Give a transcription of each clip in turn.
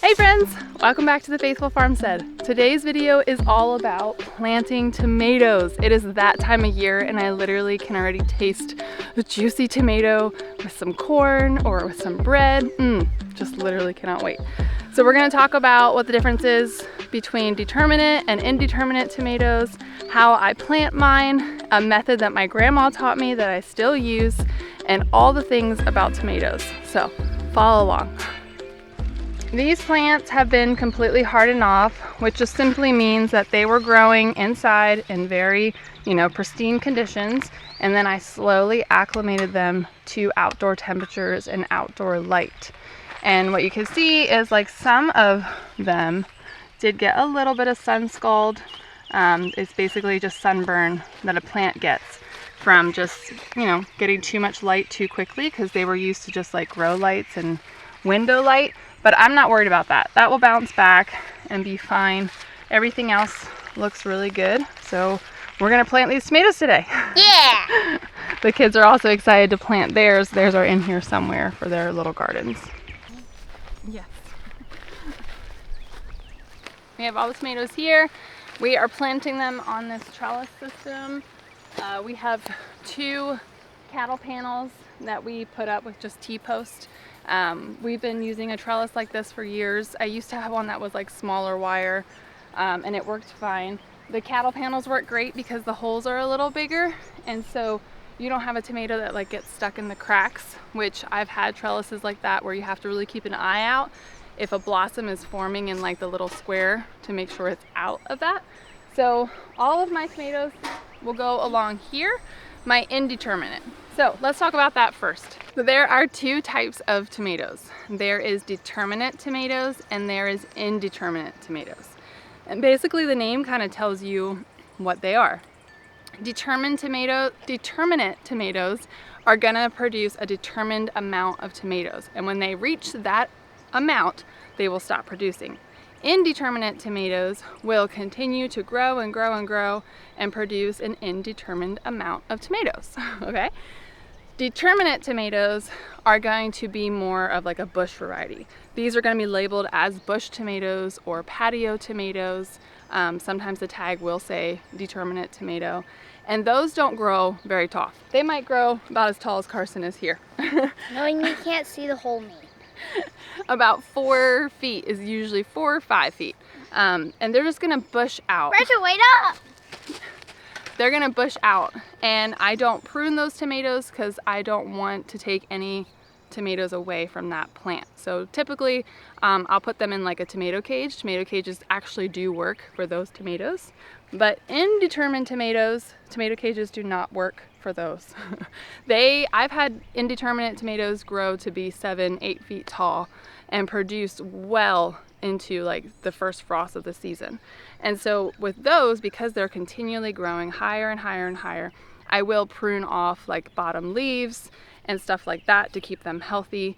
Hey friends, welcome back to the Faithful Farmstead. Today's video is all about planting tomatoes. It is that time of year and I literally can already taste a juicy tomato with some corn or with some bread. Just literally cannot wait. So we're gonna talk about what the difference is between determinate and indeterminate tomatoes, how I plant mine, a method that my grandma taught me that I still use, and all the things about tomatoes. So follow along. These plants have been completely hardened off, which just simply means that they were growing inside in very, pristine conditions. And then I slowly acclimated them to outdoor temperatures and outdoor light. And what you can see is like some of them did get a little bit of sun scald. It's basically just sunburn that a plant gets from just, getting too much light too quickly because they were used to just like grow lights and window light. But I'm not worried about that. That will bounce back and be fine. Everything else looks really good. So we're gonna plant these tomatoes today. Yeah! The kids are also excited to plant theirs. Theirs are in here somewhere for their little gardens. Yes. We have all the tomatoes here. We are planting them on this trellis system. We have 2 cattle panels that we put up with just T-post. We've been using a trellis like this for years. I used to have one that was like smaller wire, and it worked fine. The cattle panels work great because the holes are a little bigger, and so you don't have a tomato that like gets stuck in the cracks, which I've had trellises like that where you have to really keep an eye out if a blossom is forming in like the little square to make sure it's out of that. So all of my tomatoes will go along here, my indeterminate. So let's talk about that first. So there are 2 types of tomatoes. There is determinate tomatoes and there is indeterminate tomatoes. And basically the name kind of tells you what they are. Determinate tomatoes are gonna produce a determined amount of tomatoes. And when they reach that amount, they will stop producing. Indeterminate tomatoes will continue to grow and grow and grow and produce an indeterminate amount of tomatoes, okay? Determinate tomatoes are going to be more of like a bush variety. These are going to be labeled as bush tomatoes or patio tomatoes. Sometimes the tag will say determinate tomato, and those don't grow very tall. They might grow about as tall as Carson is here. No, and you can't see the whole me. About 4 feet is usually 4 or 5 feet. And they're just going to bush out. Rachel, wait up! They're gonna bush out, and I don't prune those tomatoes because I don't want to take any tomatoes away from that plant. So typically I'll put them in like a tomato cage. Tomato cages actually do work for those tomatoes, but indeterminate tomatoes, tomato cages do not work for those. I've had indeterminate tomatoes grow to be 7-8 feet tall and produce well into like the first frost of the season. And so with those, because they're continually growing higher and higher and higher, I will prune off like bottom leaves and stuff like that to keep them healthy.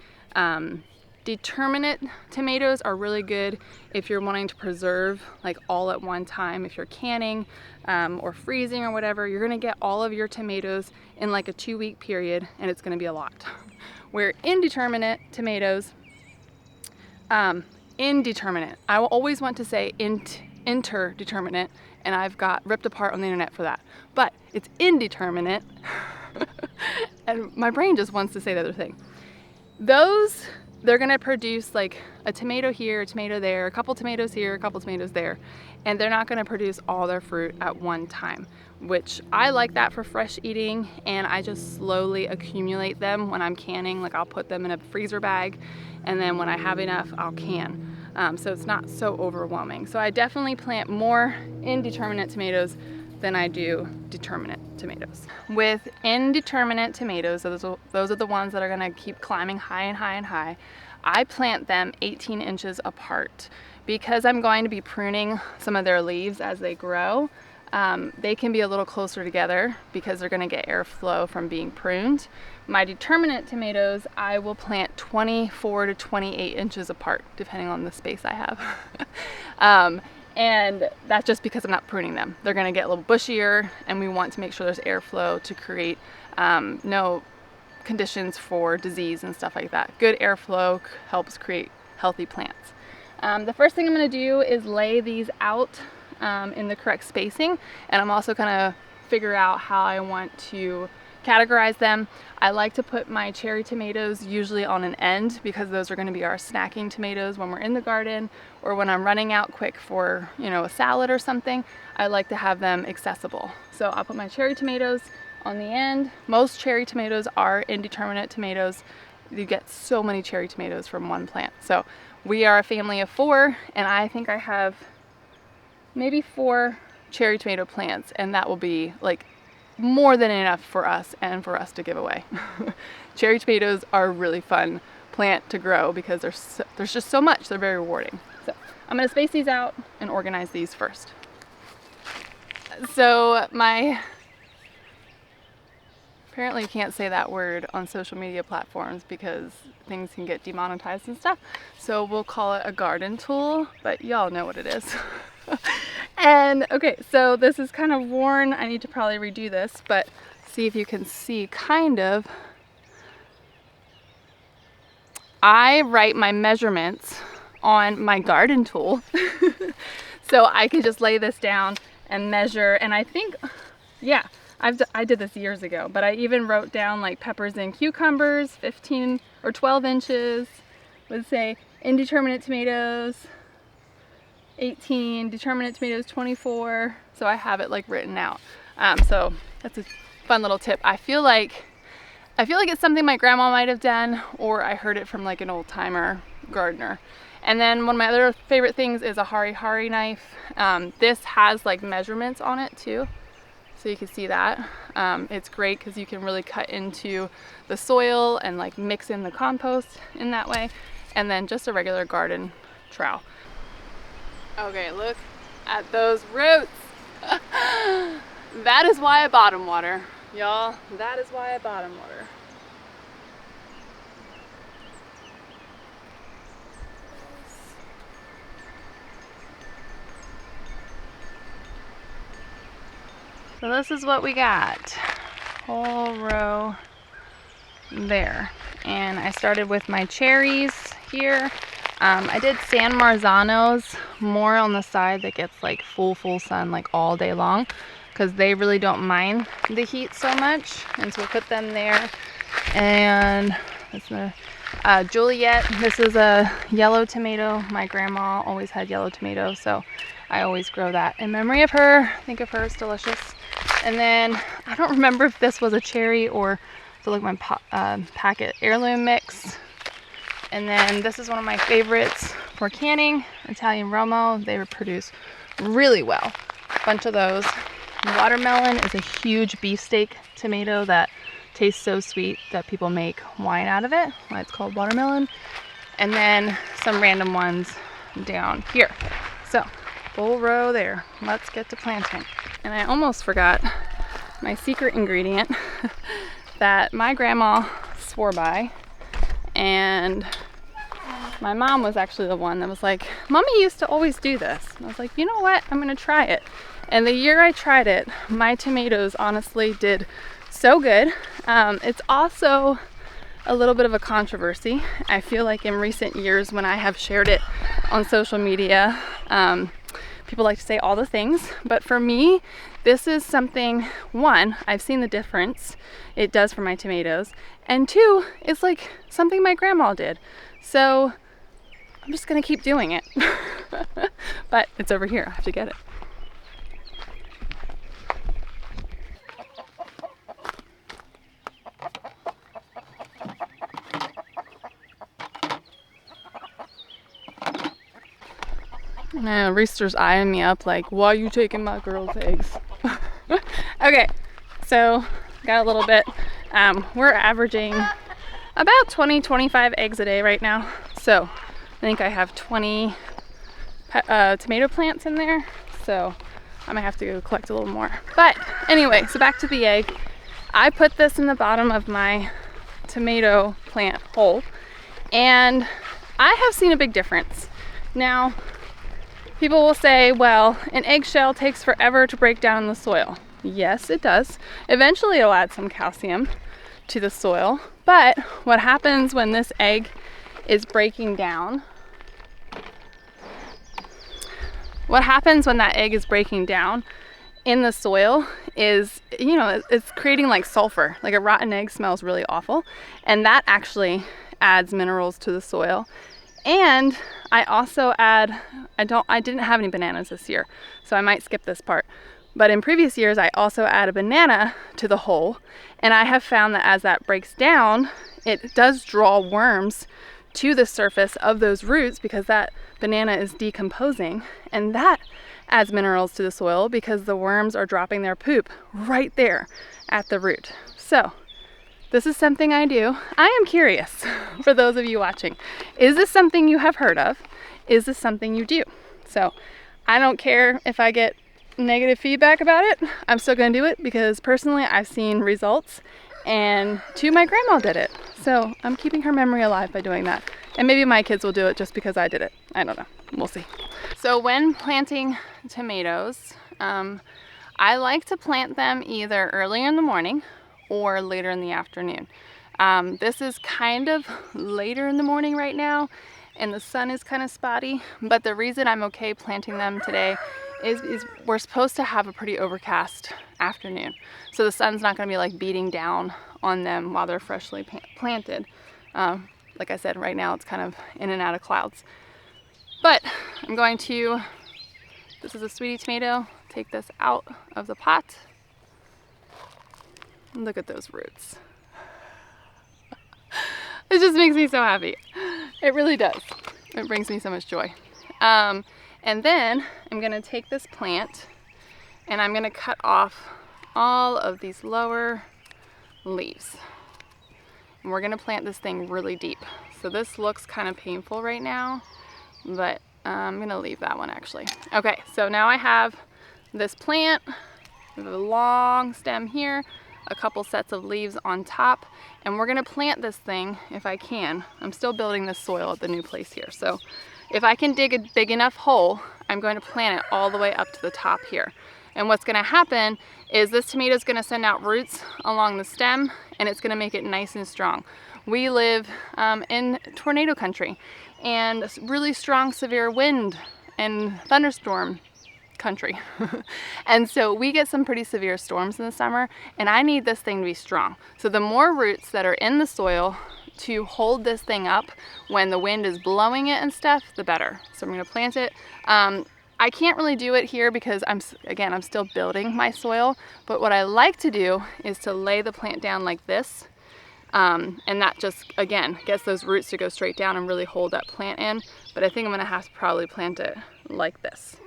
Determinate tomatoes are really good if you're wanting to preserve like all at one time. If you're canning or freezing or whatever, you're gonna get all of your tomatoes in like a 2-week period, and it's gonna be a lot. Where indeterminate tomatoes, indeterminate. I will always want to say interdeterminate, and I've got ripped apart on the internet for that. But it's indeterminate, and my brain just wants to say the other thing. Those, they're gonna produce like a tomato here, a tomato there, a couple tomatoes here, a couple tomatoes there, and they're not gonna produce all their fruit at one time, which I like that for fresh eating, and I just slowly accumulate them when I'm canning. Like I'll put them in a freezer bag, and then when I have enough, I'll can. So it's not so overwhelming. So I definitely plant more indeterminate tomatoes than I do determinate tomatoes. With indeterminate tomatoes, so those are the ones that are gonna keep climbing high and high and high, I plant them 18 inches apart. Because I'm going to be pruning some of their leaves as they grow, they can be a little closer together because they're gonna get airflow from being pruned. My determinate tomatoes, I will plant 24 to 28 inches apart, depending on the space I have. And that's just because I'm not pruning them. They're gonna get a little bushier, and we want to make sure there's airflow to create no conditions for disease and stuff like that. Good airflow helps create healthy plants. The first thing I'm going to do is lay these out in the correct spacing, and I'm also going to figure out how I want to categorize them. I like to put my cherry tomatoes usually on an end because those are going to be our snacking tomatoes when we're in the garden, or when I'm running out quick for, you know, a salad or something. I like to have them accessible. So I'll put my cherry tomatoes on the end. Most cherry tomatoes are indeterminate tomatoes. You get so many cherry tomatoes from one plant. So we are a family of 4, and I think I have maybe 4 cherry tomato plants, and that will be like more than enough for us and for us to give away. Cherry tomatoes are a really fun plant to grow because there's just so much. They're very rewarding. So I'm going to space these out and organize these first. So apparently you can't say that word on social media platforms because things can get demonetized and stuff. So we'll call it a garden tool, but y'all know what it is. And okay, so this is kind of worn. I need to probably redo this, but see if you can see kind of. I write my measurements on my garden tool. So I can just lay this down and measure, and I think, yeah, I did this years ago, but I even wrote down like peppers and cucumbers, 15 or 12 inches, let's say indeterminate tomatoes, 18, determinate tomatoes 24. So I have it like written out. So that's a fun little tip. I feel like it's something my grandma might have done, or I heard it from like an old timer gardener. And then one of my other favorite things is a hari knife. This has like measurements on it too, so you can see that. It's great because you can really cut into the soil and like mix in the compost in that way. And then just a regular garden trowel. Okay, look at those roots. That is why I bottom water, y'all. That is why I bottom water. So this is what we got. Whole row there. And I started with my cherries here. I did San Marzanos more on the side that gets like full sun like all day long, because they really don't mind the heat so much. And so we'll put them there. And that's the Juliet. This is a yellow tomato. My grandma always had yellow tomato, so I always grow that in memory of her. Think of her, it's delicious. And then I don't remember if this was a cherry or so, like my packet heirloom mix. And then this is one of my favorites for canning, Italian Romo. They produce really well. A bunch of those. Watermelon is a huge beefsteak tomato that tastes so sweet that people make wine out of it. Why it's called watermelon. And then some random ones down here. So full row there. Let's get to planting. And I almost forgot my secret ingredient that my grandma swore by. And my mom was actually the one that was like, Mommy used to always do this. And I was like, you know what? I'm going to try it. And the year I tried it, my tomatoes honestly did so good. It's also a little bit of a controversy. I feel like in recent years when I have shared it on social media, people like to say all the things. But for me, this is something, one, I've seen the difference it does for my tomatoes. And two, it's like something my grandma did. So I'm just gonna keep doing it. But it's over here, I have to get it. Now, Reester's eyeing me up like, why are you taking my girl's eggs? Okay, so got a little bit. We're averaging about 20-25 eggs a day right now. So I think I have 20 tomato plants in there. So I might have to go collect a little more. But anyway, so back to the egg. I put this in the bottom of my tomato plant hole, and I have seen a big difference. Now, people will say, well, an eggshell takes forever to break down in the soil. Yes, it does. Eventually it'll add some calcium to the soil, but what happens when this egg is breaking down what happens when that egg is breaking down in the soil is, you know, it's creating like sulfur. Like a rotten egg smells really awful, and that actually adds minerals to the soil. And I also add, I didn't have any bananas this year, so I might skip this part. But in previous years, I also add a banana to the hole, and I have found that as that breaks down, it does draw worms to the surface of those roots because that banana is decomposing, and that adds minerals to the soil because the worms are dropping their poop right there at the root. So this is something I do. I am curious, for those of you watching, is this something you have heard of? Is this something you do? So I don't care if I get negative feedback about it. I'm still gonna do it because personally I've seen results, and my grandma did it. So I'm keeping her memory alive by doing that. And maybe my kids will do it just because I did it. I don't know, we'll see. So when planting tomatoes, I like to plant them either early in the morning or later in the afternoon. This is kind of later in the morning right now, and the sun is kind of spotty, but the reason I'm okay planting them today is we're supposed to have a pretty overcast afternoon. So the sun's not gonna be like beating down on them while they're freshly planted. Like I said, right now it's kind of in and out of clouds. But I'm going to, this is a sweetie tomato, take this out of the pot. Look at those roots. It just makes me so happy. It really does. It brings me so much joy. And then I'm gonna take this plant and I'm gonna cut off all of these lower leaves. And we're gonna plant this thing really deep. So this looks kind of painful right now, but I'm gonna leave that one actually. Okay, so now I have this plant with a long stem here, a couple sets of leaves on top, and we're gonna plant this thing if I can. I'm still building this soil at the new place here, so if I can dig a big enough hole, I'm going to plant it all the way up to the top here. And what's gonna happen is this tomato is gonna send out roots along the stem, and it's gonna make it nice and strong. We live in tornado country, and really strong severe wind and thunderstorm country. And so we get some pretty severe storms in the summer, and I need this thing to be strong. So the more roots that are in the soil to hold this thing up when the wind is blowing it and stuff, the better. So I'm gonna plant it. I can't really do it here because I'm still building my soil, but what I like to do is to lay the plant down like this, and that just, again, gets those roots to go straight down and really hold that plant in. But I think I'm gonna have to probably plant it like this.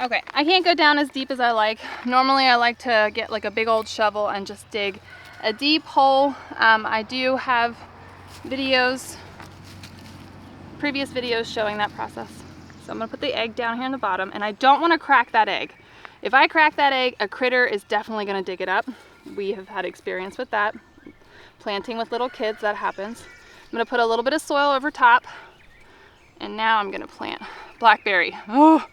Okay, I can't go down as deep as I like. Normally I like to get like a big old shovel and just dig a deep hole. I do have videos, previous videos showing that process. So I'm gonna put the egg down here in the bottom, and I don't wanna crack that egg. If I crack that egg, a critter is definitely gonna dig it up. We have had experience with that. Planting with little kids, that happens. I'm gonna put a little bit of soil over top, and now I'm gonna plant blackberry. Oh.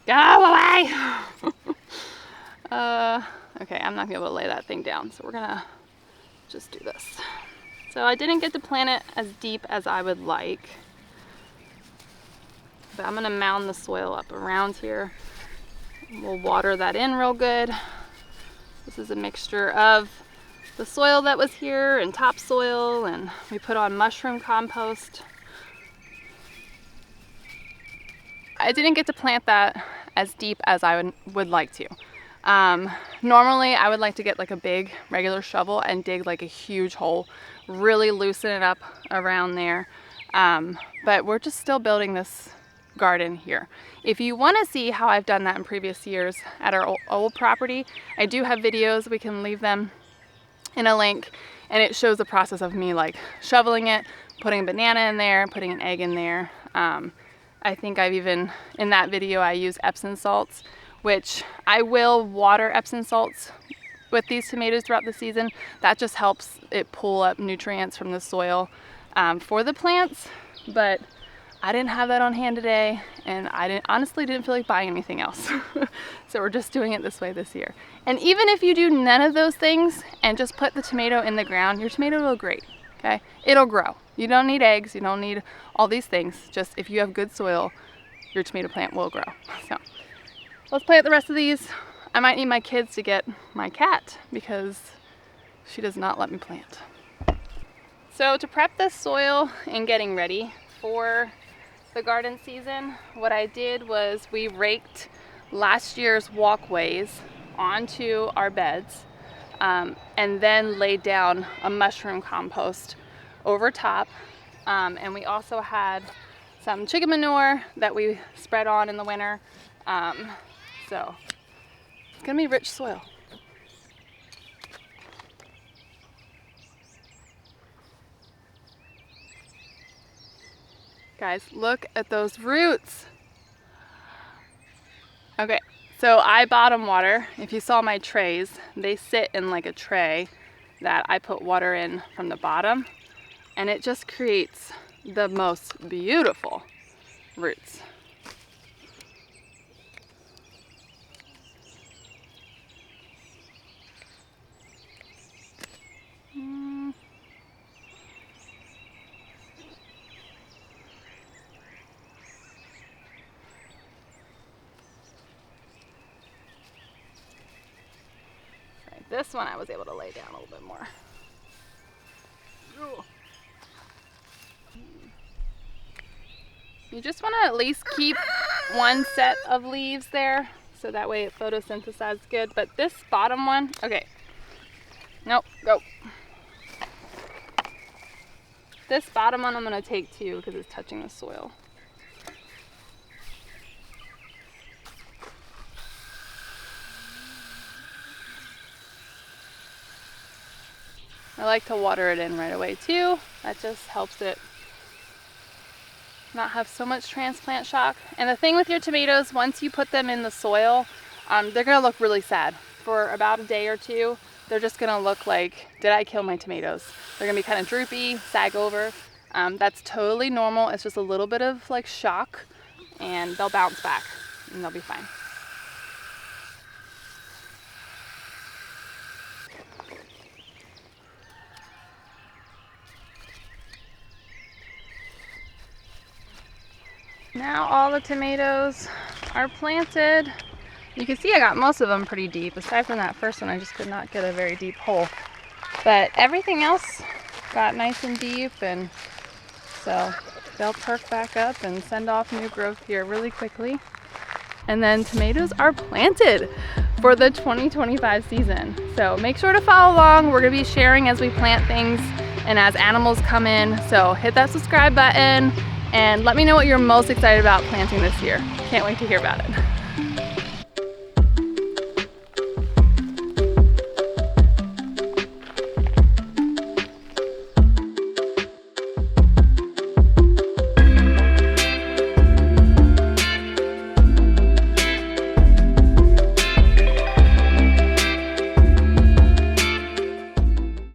Go away! Okay, I'm not gonna be able to lay that thing down, so we're gonna just do this. So I didn't get to plant it as deep as I would like, but I'm gonna mound the soil up around here. We'll water that in real good. This is a mixture of the soil that was here and topsoil, and we put on mushroom compost. I didn't get to plant that as deep as I would like to. Normally I would like to get like a big regular shovel and dig like a huge hole, really loosen it up around there. But we're just still building this garden here. If you want to see how I've done that in previous years at our old property, I do have videos. We can leave them in a link, and it shows the process of me like shoveling it, putting a banana in there, putting an egg in there. I think I've even, in that video, I use Epsom salts, which I will water Epsom salts with these tomatoes throughout the season. That just helps it pull up nutrients from the soil for the plants. But I didn't have that on hand today, and I honestly didn't feel like buying anything else. So we're just doing it this way this year. And even if you do none of those things and just put the tomato in the ground, your tomato will grow great. okay? It'll grow. You don't need eggs, you don't need all these things. Just if you have good soil, your tomato plant will grow. So let's plant the rest of these. I might need my kids to get my cat because she does not let me plant. So to prep the soil and getting ready for the garden season, what I did was we raked last year's walkways onto our beds and then laid down a mushroom compost over top. And we also had some chicken manure that we spread on in the winter. So it's gonna be rich soil. Guys, look at those roots. Okay, so I bottom water. If you saw my trays, they sit in like a tray that I put water in from the bottom, and it just creates the most beautiful roots. This one I was able to lay down a little bit more. You just want to at least keep one set of leaves there so that way it photosynthesizes good. But this bottom one, okay. Nope, go. This bottom one I'm going to take too because it's touching the soil. I like to water it in right away too. That just helps it not have so much transplant shock. And the thing with your tomatoes, once you put them in the soil, they're gonna look really sad. For about a day or two, they're just gonna look like, did I kill my tomatoes? They're gonna be kind of droopy, sag over. That's totally normal. It's just a little bit of like shock and they'll bounce back and they'll be fine. Now all the tomatoes are planted. You can see I got most of them pretty deep. Aside from that first one, I just could not get a very deep hole. But everything else got nice and deep, and so they'll perk back up and send off new growth here really quickly. And then tomatoes are planted for the 2025 season. So make sure to follow along. We're gonna be sharing as we plant things and as animals come in. So hit that subscribe button and let me know what you're most excited about planting this year. Can't wait to hear about it.